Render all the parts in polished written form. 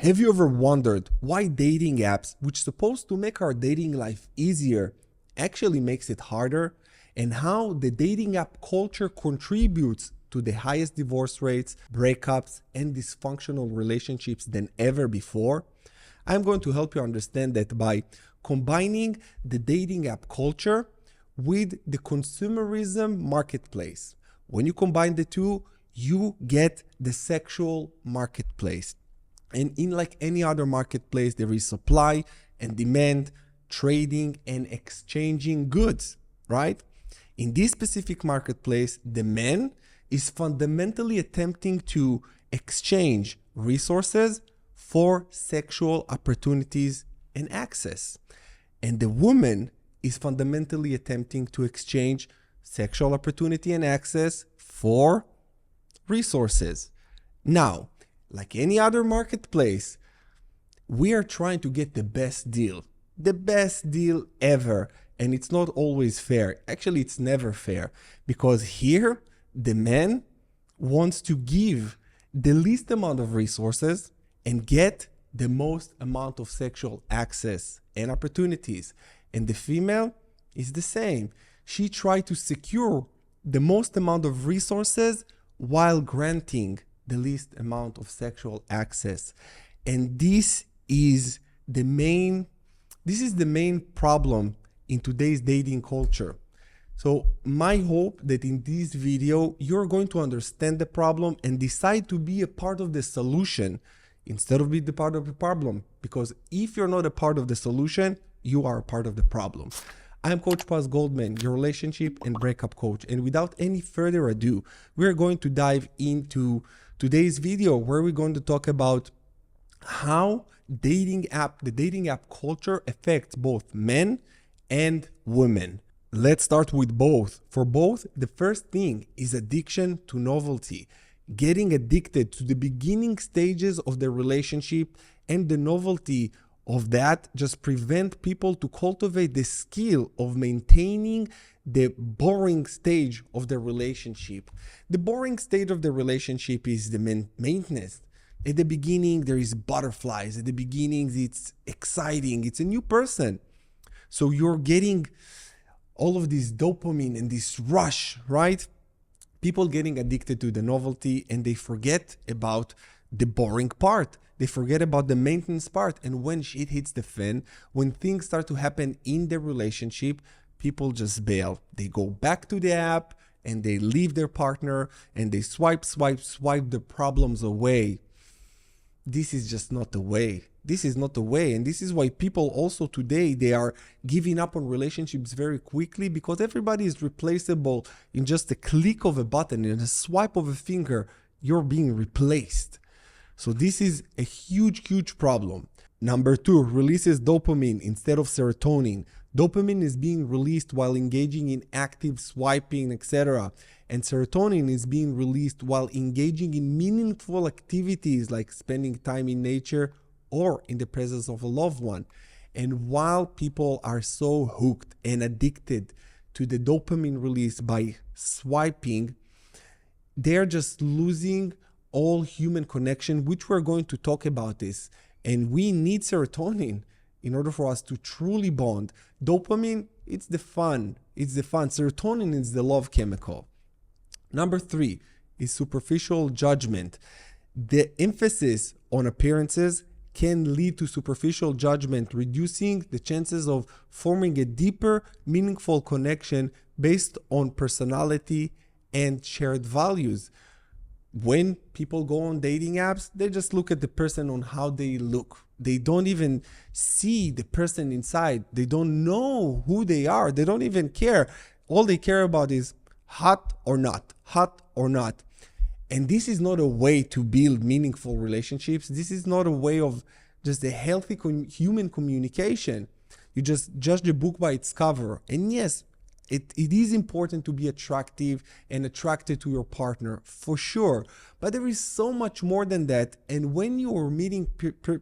Have you ever wondered why dating apps, which are supposed to make our dating life easier, actually makes it harder? And how the dating app culture contributes to the highest divorce rates, breakups, and dysfunctional relationships than ever before? I'm going to help you understand that by combining the dating app culture with the consumerism marketplace. When you combine the two, you get the sexual marketplace. And in like any other marketplace, there is supply and demand, trading and exchanging goods, right? In this specific marketplace, the man is fundamentally attempting to exchange resources for sexual opportunities and access. And the woman is fundamentally attempting to exchange sexual opportunity and access for resources. Now, like any other marketplace, we are trying to get the best deal ever. And it's not always fair. Actually, it's never fair, because here the man wants to give the least amount of resources and get the most amount of sexual access and opportunities. And the female is the same. She tried to secure the most amount of resources while granting the least amount of sexual access. And this is the main problem in today's dating culture. So my hope that in this video, you're going to understand the problem and decide to be a part of the solution instead of being the part of the problem. Because if you're not a part of the solution, you are a part of the problem. I'm Coach Goldman, your relationship and breakup coach. And without any further ado, we're going to dive into today's video where we're going to talk about how the dating app culture affects both men and women. Let's start with both. For both, the first thing is addiction to novelty. Getting addicted to the beginning stages of the relationship, and the novelty of that just prevent people to cultivate the skill of maintaining the boring stage of the relationship. The boring stage of the relationship is the maintenance. At the beginning, there is butterflies. At the beginning, it's exciting. It's a new person. So you're getting all of this dopamine and this rush, right? People getting addicted to the novelty, and they forget about the boring part. They forget about the maintenance part. And when shit hits the fan, when things start to happen in the relationship, people just bail. They go back to the app and they leave their partner and they swipe the problems away. This is just not the way. This is not the way. And this is why people also today, they are giving up on relationships very quickly, because everybody is replaceable. In just a click of a button, in a swipe of a finger, you're being replaced. So this is a huge problem. Number two, releases dopamine instead of serotonin. Dopamine is being released while engaging in active swiping, etc. And serotonin is being released while engaging in meaningful activities like spending time in nature or in the presence of a loved one. And while people are so hooked and addicted to the dopamine release by swiping, they're just losing all human connection, which we're going to talk about this. And we need serotonin in order for us to truly bond. Dopamine, it's the fun. Serotonin is the love chemical. Number three is superficial judgment. The emphasis on appearances can lead to superficial judgment, reducing the chances of forming a deeper, meaningful connection based on personality and shared values. When people go on dating apps, they just look at the person on how they look. They don't even see the person inside. They don't know who they are. They don't even care. All they care about is hot or not. And this is not a way to build meaningful relationships. This is not a way of just a healthy human communication. You just judge the book by its cover. And yes, it is important to be attractive and attracted to your partner, for sure. But there is so much more than that. And when you are meeting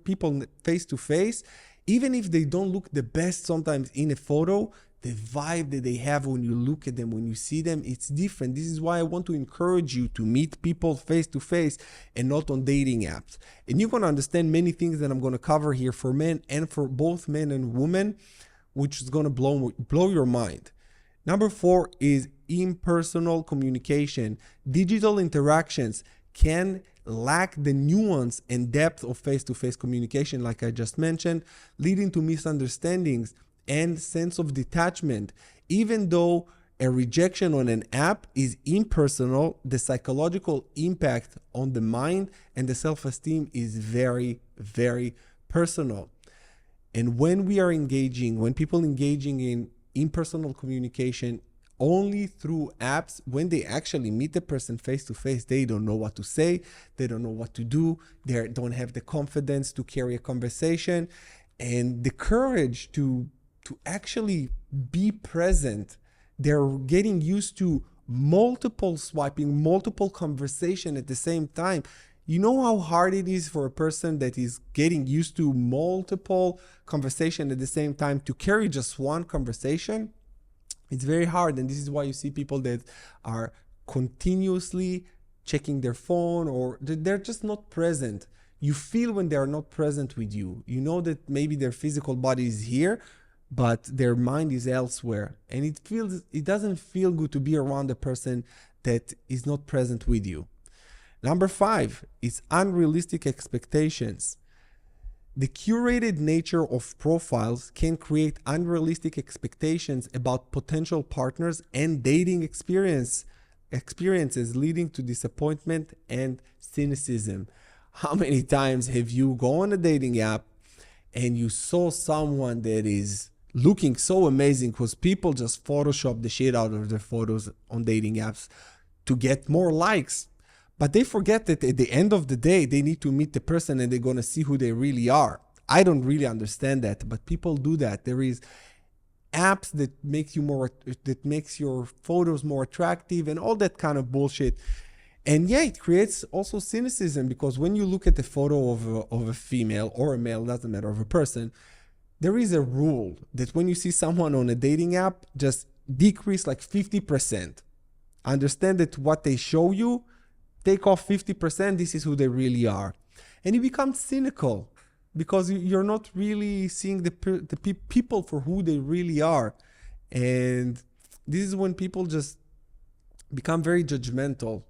people face to face, even if they don't look the best sometimes in a photo, the vibe that they have when you look at them, when you see them, it's different. This is why I want to encourage you to meet people face to face and not on dating apps. And you're going to understand many things that I'm going to cover here for men and for both men and women, which is going to blow your mind. Number 4 is impersonal communication. Digital interactions can lack the nuance and depth of face-to-face communication, like I just mentioned, leading to misunderstandings and sense of detachment. Even though a rejection on an app is impersonal, the psychological impact on the mind and the self-esteem is very, very personal. And when people engaging in impersonal communication only through apps, when they actually meet the person face to face, they don't know what to say, they don't know what to do, they don't have the confidence to carry a conversation and the courage to actually be present. They're getting used to multiple swiping, multiple conversation at the same time. You know how hard it is for a person that is getting used to multiple conversation at the same time to carry just one conversation? It's very hard. And this is why you see people that are continuously checking their phone, or they're just not present. You feel when they are not present with you. You know that maybe their physical body is here, but their mind is elsewhere. And it doesn't feel good to be around a person that is not present with you. Number 5 is unrealistic expectations. The curated nature of profiles can create unrealistic expectations about potential partners and dating experiences, leading to disappointment and cynicism. How many times have you gone on a dating app and you saw someone that is looking so amazing, because people just Photoshop the shit out of their photos on dating apps to get more likes. But they forget that at the end of the day, they need to meet the person and they're going to see who they really are. I don't really understand that, but people do that. There is apps that makes your photos more attractive and all that kind of bullshit. And yeah, it creates also cynicism, because when you look at the photo of a female or a male, doesn't matter, of a person, there is a rule that when you see someone on a dating app, just decrease like 50%. Understand that what they show you, take off 50%, this is who they really are. And you become cynical because you're not really seeing the people for who they really are. And this is when people just become very judgmental.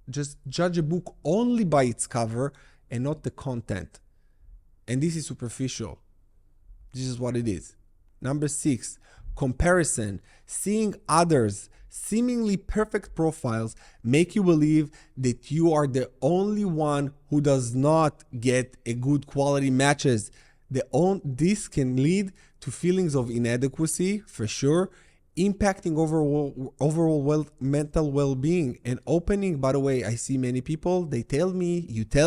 Just judge a book only by its cover and not the content. And this is superficial. This is what it is. Number 6, comparison. Seeing others' seemingly perfect profiles make you believe that you are the only one who does not get a good quality matches. This can lead to feelings of inadequacy, for sure, impacting overall mental well-being and opening. By the way, I see many people, you tell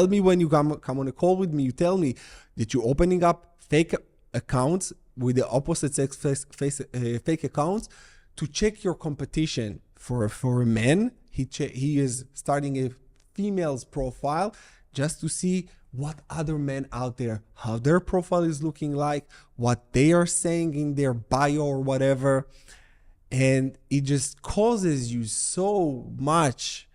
me when you come on a call with me, you tell me that you're opening up fake accounts with the opposite sex fake accounts to check your competition. For a man, he is starting a female's profile just to see what other men out there, how their profile is looking like, what they are saying in their bio or whatever. And it just causes you so much,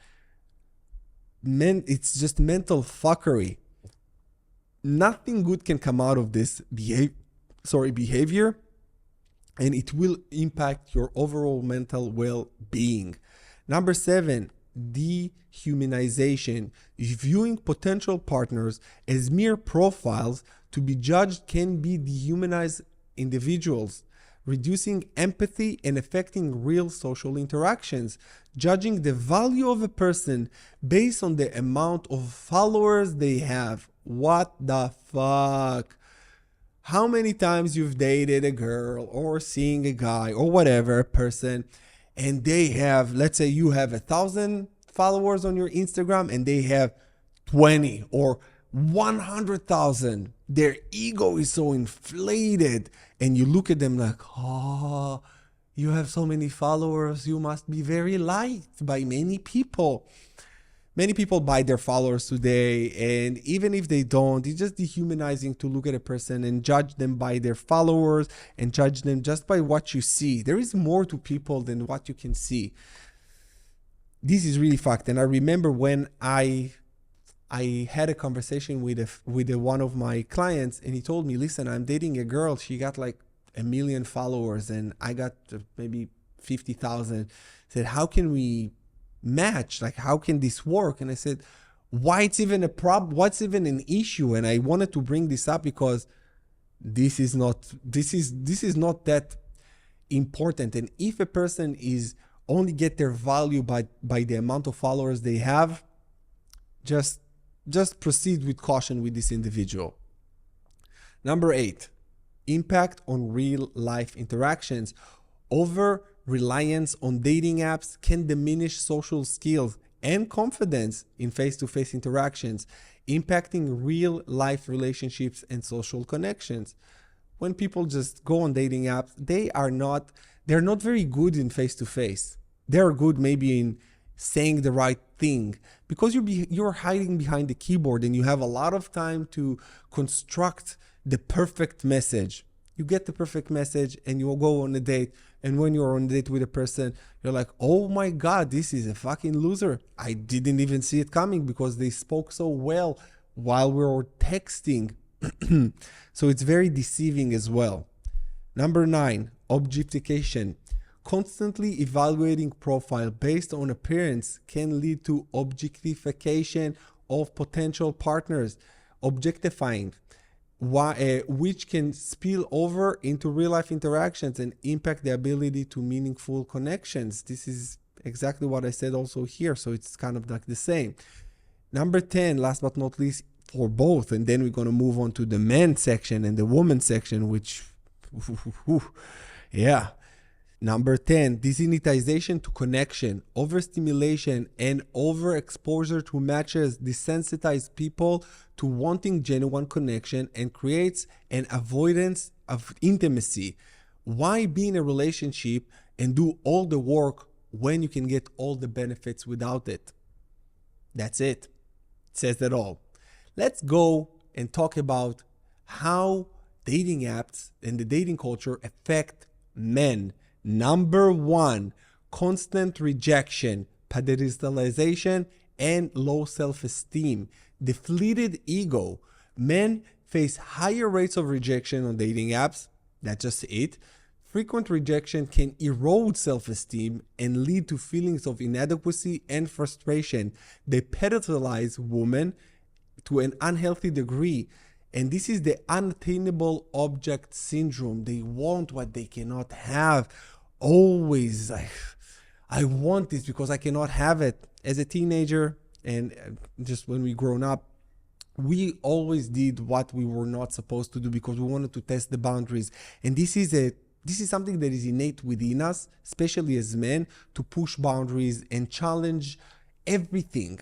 it's just mental fuckery. Nothing good can come out of this behavior, and it will impact your overall mental well-being. Number 7, dehumanization. Viewing potential partners as mere profiles to be judged can be dehumanize individuals, reducing empathy and affecting real social interactions. Judging the value of a person based on the amount of followers they have. What the fuck? How many times you've dated a girl or seeing a guy or whatever, a person, and they have, let's say you have 1,000 followers on your Instagram and they have 20 or 100,000. Their ego is so inflated, and you look at them like, oh, you have so many followers, you must be very liked by many people. Many people buy their followers today, and even if they don't, it's just dehumanizing to look at a person and judge them by their followers and judge them just by what you see. There is more to people than what you can see. This is really fact. And I remember when I had a conversation with one of my clients, and he told me, listen, I'm dating a girl. She got like 1 million followers and I got maybe 50,000. Said, how can we match? Like, how can this work? And I said, why it's even a problem? What's even an issue? And I wanted to bring this up because this is not that important. And if a person is only get their value by the amount of followers they have, just proceed with caution with this individual. Number 8, impact on real life interactions. Over reliance on dating apps can diminish social skills and confidence in face-to-face interactions, impacting real life relationships and social connections. When people just go on dating apps, they're not very good in face-to-face. They're good maybe in saying the right thing because you're hiding behind the keyboard and you have a lot of time to construct the perfect message. You get the perfect message and you'll go on a date. And when you're on a date with a person, you're like, oh my God, this is a fucking loser. I didn't even see it coming because they spoke so well while we were texting. So it's very deceiving as well. Number 9, objectification. Constantly evaluating profile based on appearance can lead to objectification of potential partners. Objectifying, which can spill over into real life interactions and impact the ability to meaningful connections. This is exactly what I said also here, so it's kind of like the same. Number 10, last but not least, for both, and then we're going to move on to the men section and the woman section, which, yeah. Number 10, desensitization to connection, overstimulation, and overexposure to matches desensitize people to wanting genuine connection and creates an avoidance of intimacy. Why be in a relationship and do all the work when you can get all the benefits without it? That's it. It says it all. Let's go and talk about how dating apps and the dating culture affect men. Number 1, constant rejection, pedestalization, and low self-esteem. Deflated ego. Men face higher rates of rejection on dating apps. That's just it. Frequent rejection can erode self-esteem and lead to feelings of inadequacy and frustration. They pedestalize women to an unhealthy degree. And this is the unattainable object syndrome. They want what they cannot have. Always, I want this because I cannot have it. As a teenager and just when we grown up, we always did what we were not supposed to do because we wanted to test the boundaries. And this is something that is innate within us, especially as men, to push boundaries and challenge everything.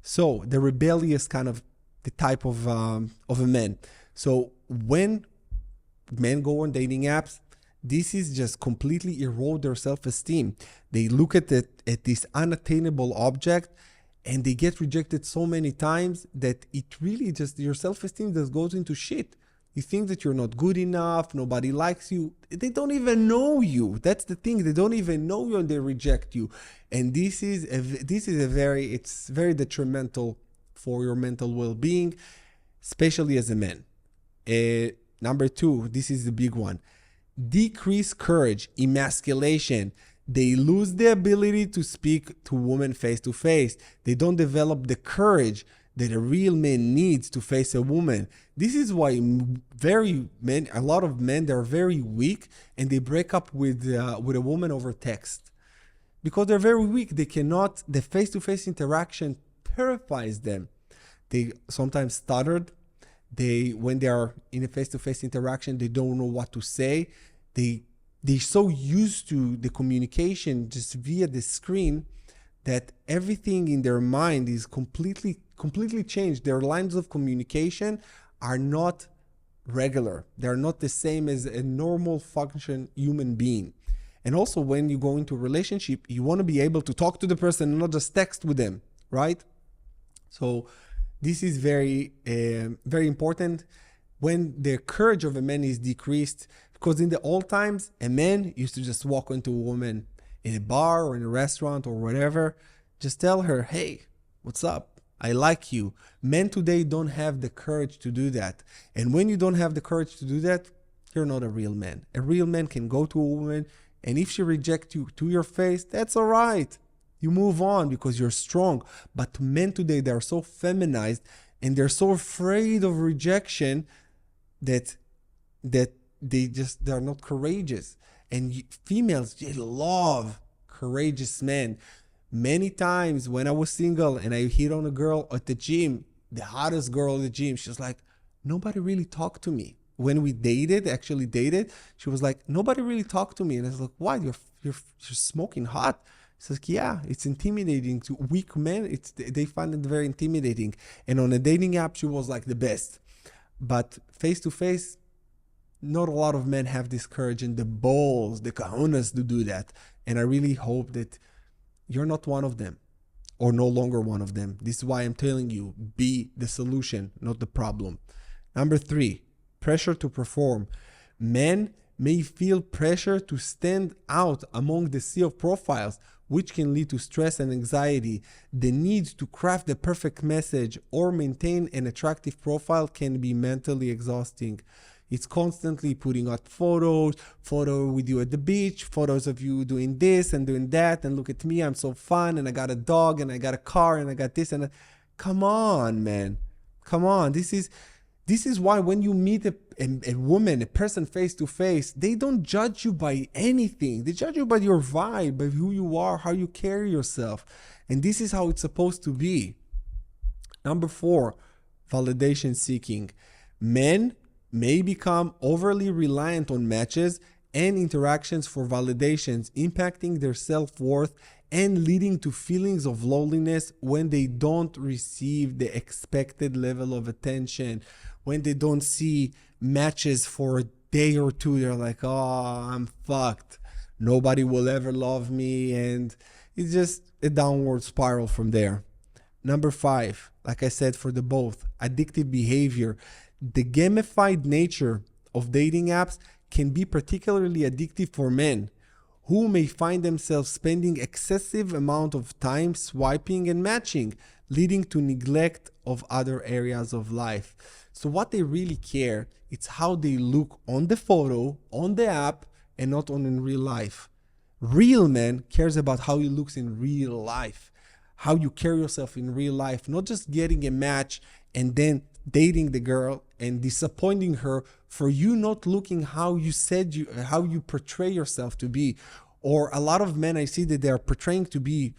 So the rebellious kind of the type of a man. So when men go on dating apps, this is just completely erode their self-esteem. They look at this unattainable object and they get rejected so many times that it really just, your self-esteem just goes into shit. You think that you're not good enough, nobody likes you. They don't even know you. That's the thing. They don't even know you and they reject you. And it's very detrimental for your mental well-being, especially as a man. Number 2, this is the big one. Decrease courage, emasculation. They lose the ability to speak to women face to face. They don't develop the courage that a real man needs to face a woman. This is why a lot of men, they're very weak and they break up with a woman over text. Because they're very weak, the face-to-face interaction terrifies them. They sometimes stuttered. When they are in a face-to-face interaction, they don't know what to say. They're so used to the communication just via the screen that everything in their mind is completely changed. Their lines of communication are not regular. They're not the same as a normal function human being. And also when you go into a relationship, you want to be able to talk to the person and not just text with them, right? So this is very important when the courage of a man is decreased, because in the old times, a man used to just walk into a woman in a bar or in a restaurant or whatever, just tell her, hey, what's up? I like you. Men today don't have the courage to do that. And when you don't have the courage to do that, you're not a real man. A real man can go to a woman, and if she rejects you to your face, that's all right. You move on because you're strong. But men today, they're so feminized and they're so afraid of rejection that they're not courageous. And females, they love courageous men. Many times when I was single and I hit on a girl at the gym, the hottest girl at the gym, she's like, nobody really talked to me. When we actually dated, she was like, nobody really talked to me. And I was like, why? You're smoking hot. She's like, yeah, it's intimidating to weak men. They find it very intimidating. And on a dating app, she was like the best. But face to face, not a lot of men have this courage and the balls, the cojones to do that. And I really hope that you're not one of them, or no longer one of them. This is why I'm telling you, be the solution, not the problem. Number 3, pressure to perform. Men may feel pressure to stand out among the sea of profiles, which can lead to stress and anxiety. The need to craft the perfect message or maintain an attractive profile can be mentally exhausting. It's constantly putting out photo with you at the beach, photos of you doing this and doing that, and look at me, I'm so fun, and I got a dog, and I got a car, and I got this, and that. Come on, man. Come on. This is why when you meet a woman, a person face to face, they don't judge you by anything. They judge you by your vibe, by who you are, how you carry yourself. And this is how it's supposed to be. Number 4, validation seeking. Men may become overly reliant on matches and interactions for validations, impacting their self-worth and leading to feelings of loneliness when they don't receive the expected level of attention. When they don't see matches for a day or two, they're like, oh, I'm fucked. Nobody will ever love me. And it's just a downward spiral from there. Number 5, like I said, for the both, addictive behavior. The gamified nature of dating apps can be particularly addictive for men who may find themselves spending excessive amount of time swiping and matching, leading to neglect of other areas of life. So what they really care, it's how they look on the photo, on the app, and not on in real life. Real man cares about how he looks in real life, how you carry yourself in real life, not just getting a match and then dating the girl and disappointing her for you not looking how you portray yourself to be. Or a lot of men I see that they're portraying to be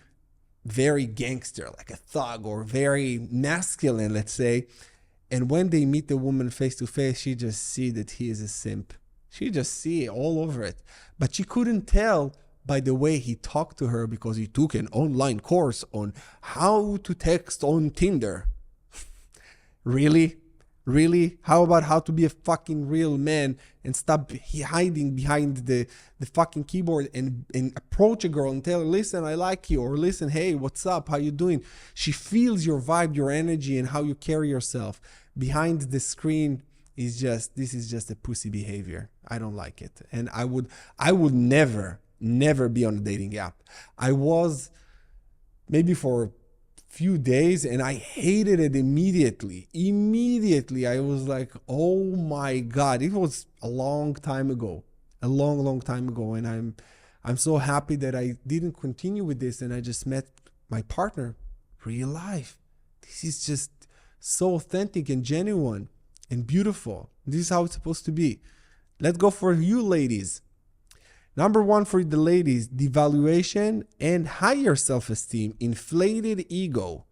very gangster, like a thug, or very masculine, let's say. And when they meet the woman face to face, she just see that he is a simp. She just see it all over it. But she couldn't tell by the way he talked to her because he took an online course on how to text on Tinder. Really? Really? How about how to be a fucking real man and stop hiding behind the fucking keyboard and approach a girl and tell her, listen, I like you, or listen, hey, what's up? How you doing? She feels your vibe, your energy, and how you carry yourself. Behind the screen this is just a pussy behavior. I don't like it. And I would never be on a dating app. I was maybe for few days and I hated it immediately. I was like, oh my God, it was a long time ago, a long time ago. And I'm so happy that I didn't continue with this and I just met my partner real life. This is just so authentic and genuine and beautiful. This is how it's supposed to be. Let's go for you ladies. Number 1 for the ladies, devaluation and higher self-esteem, inflated ego.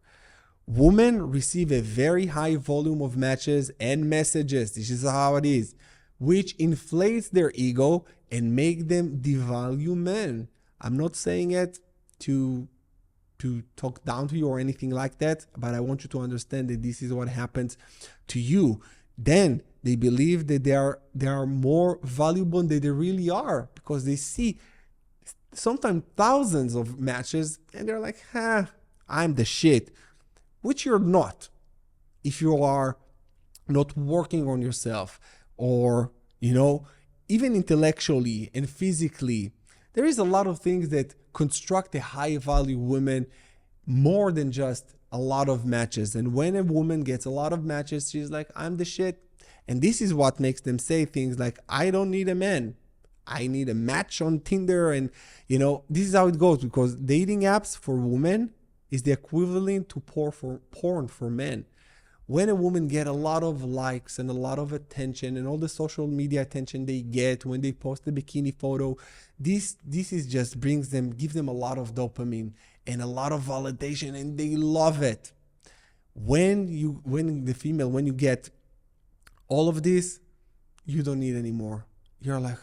Women receive a very high volume of matches and messages. This is how it is, which inflates their ego and make them devalue men. I'm not saying it to talk down to you or anything like that, but I want you to understand that this is what happens to you. Then they believe that they are more valuable than they really are because they see sometimes thousands of matches and they're like, I'm the shit. which you're not. If you are not working on yourself, or, even intellectually and physically, there is a lot of things that construct a high value woman more than just a lot of matches. And when a woman gets a lot of matches, she's like, I'm the shit. And this is what makes them say things like, I don't need a man. I need a match on Tinder. And, this is how it goes, because dating apps for women is the equivalent to porn for men. When a woman get a lot of likes and a lot of attention and all the social media attention they get when they post a bikini photo, this is just gives them a lot of dopamine and a lot of validation, and they love it. When you get all of this, you don't need any more. You're like,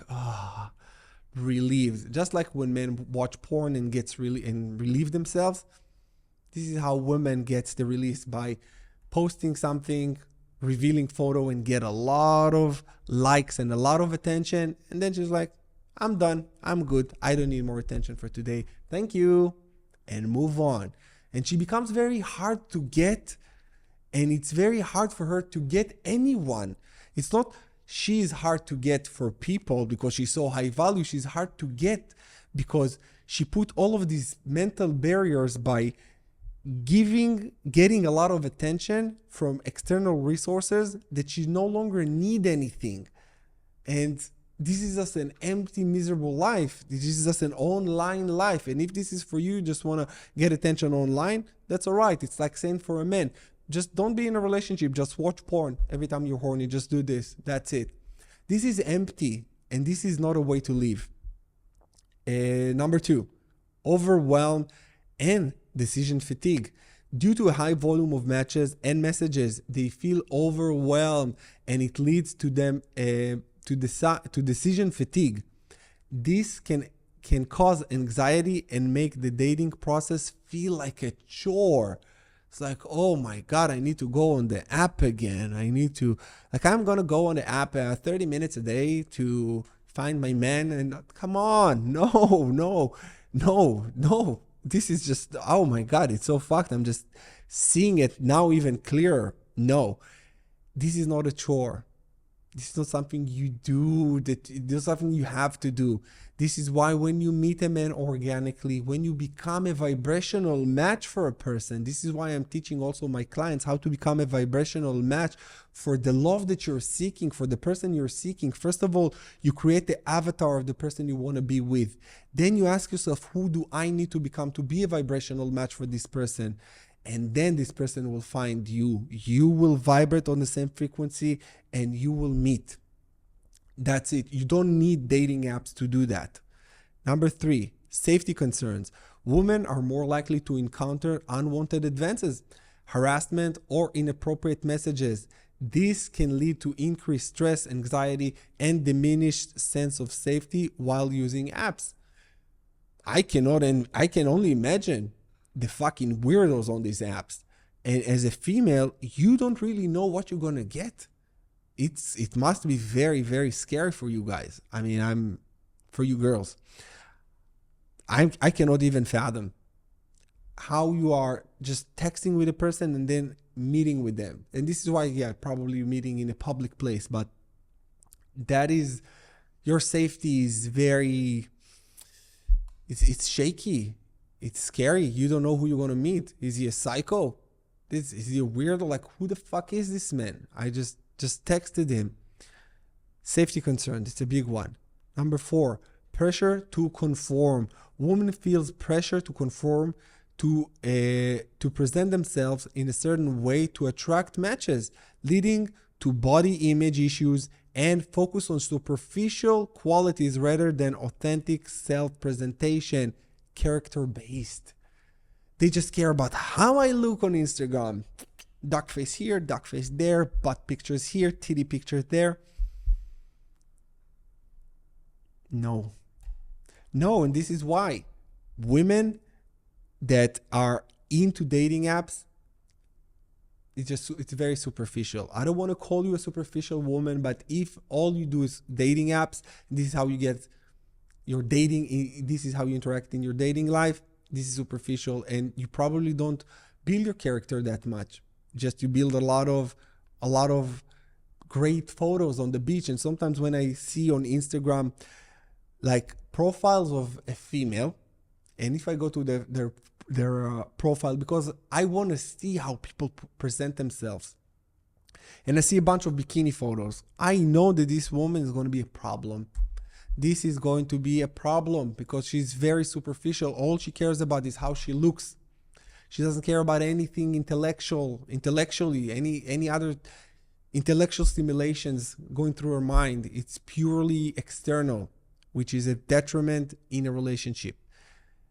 relieved. Just like when men watch porn and relieve themselves, this is how women gets the release, by posting something, revealing photo, and get a lot of likes and a lot of attention. And then she's like, I'm done. I'm good. I don't need more attention for today. Thank you. And move on. And she becomes very hard to get. And it's very hard for her to get anyone. It's not she's hard to get for people because she's so high value. She's hard to get because she put all of these mental barriers by getting a lot of attention from external resources that she no longer need anything. And this is just an empty, miserable life. This is just an online life. And if this is for you, just want to get attention online, that's all right. It's like saying for a man, just don't be in a relationship. Just watch porn every time you're horny. Just do this. That's it. This is empty, and this is not a way to live. Number 2, overwhelm and decision fatigue. Due to a high volume of matches and messages, they feel overwhelmed, and it leads to them to decision fatigue. This can cause anxiety and make the dating process feel like a chore. It's like, oh my God, I need to go on the app again. I'm going to go on the app 30 minutes a day to find my man. And come on, no. This is just, oh my God, it's so fucked. I'm just seeing it now even clearer. No, this is not a chore. This is not something you do, this is something you have to do. This is why when you meet a man organically, when you become a vibrational match for a person, this is why I'm teaching also my clients how to become a vibrational match for the love that you're seeking, for the person you're seeking. First of all, you create the avatar of the person you want to be with. Then you ask yourself, who do I need to become to be a vibrational match for this person? And then this person will find you. You will vibrate on the same frequency and you will meet. That's it. You don't need dating apps to do that. Number 3, safety concerns. Women are more likely to encounter unwanted advances, harassment, or inappropriate messages. This can lead to increased stress, anxiety, and diminished sense of safety while using apps. I can only imagine the fucking weirdos on these apps. And as a female, you don't really know what you're gonna get. It must be very, very scary for you guys. For you girls. I cannot even fathom how you are just texting with a person and then meeting with them. And this is why, probably meeting in a public place, but that is, your safety is very, it's shaky. It's scary. You don't know who you're going to meet. Is he a psycho? Is he a weirdo? Like, who the fuck is this man? I just texted him. Safety concerns. It's a big one. Number 4, pressure to conform. Woman feels pressure to conform, to present themselves in a certain way to attract matches, leading to body image issues and focus on superficial qualities rather than authentic self-presentation, character-based. They just care about how I look on Instagram. Duck face here, duck face there, butt pictures here, titty pictures there. No, and this is why women that are into dating apps, it's very superficial. I don't want to call you a superficial woman, but if all you do is dating apps, this is how you get your dating, this is how you interact in your dating life, this is superficial, and you probably don't build your character that much. Just you build a lot of great photos on the beach. And sometimes when I see on Instagram like profiles of a female, and if I go to their profile, because I want to see how people present themselves, and I see a bunch of bikini photos, I know that this woman is going to be a problem. This is going to be a problem because she's very superficial. All she cares about is how she looks. She doesn't care about anything intellectually, any other intellectual stimulations going through her mind. It's purely external, which is a detriment in a relationship.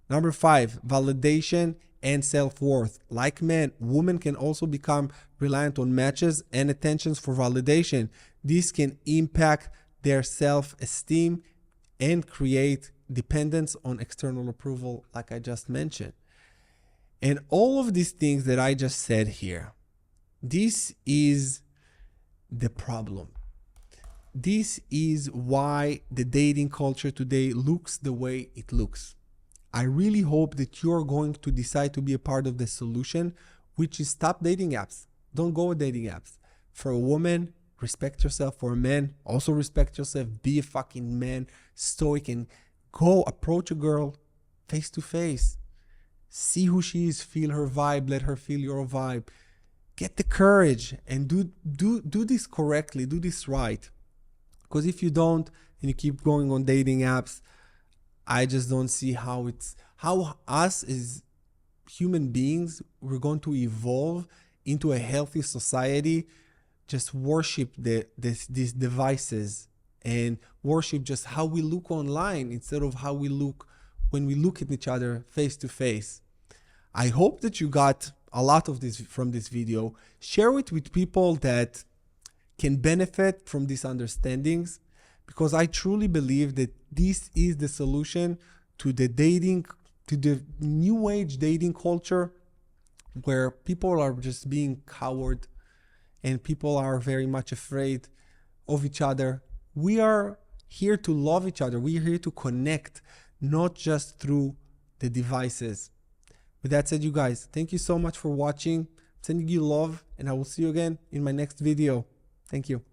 Number 5, validation and self-worth. Like men, women can also become reliant on matches and attentions for validation. This can impact their self-esteem and create dependence on external approval, like I just mentioned. And all of these things that I just said here, this is the problem. This is why the dating culture today looks the way it looks. I really hope that you're going to decide to be a part of the solution, which is stop dating apps. Don't go with dating apps. For a woman, respect yourself. For a man, also respect yourself. Be a fucking man, stoic, and go approach a girl face to face. See who she is, feel her vibe, let her feel your vibe. Get the courage and do this correctly, do this right. Because if you don't and you keep going on dating apps, I just don't see how us as human beings, we're going to evolve into a healthy society. Just worship these devices and worship just how we look online instead of how we look when we look at each other face to face. I hope that you got a lot of this from this video. Share it with people that can benefit from these understandings, because I truly believe that this is the solution to the new age dating culture, where people are just being coward and people are very much afraid of each other. We are here to love each other. We are here to connect, not just through the devices. With that said, you guys, thank you so much for watching. I'm sending you love, and I will see you again in my next video. Thank you.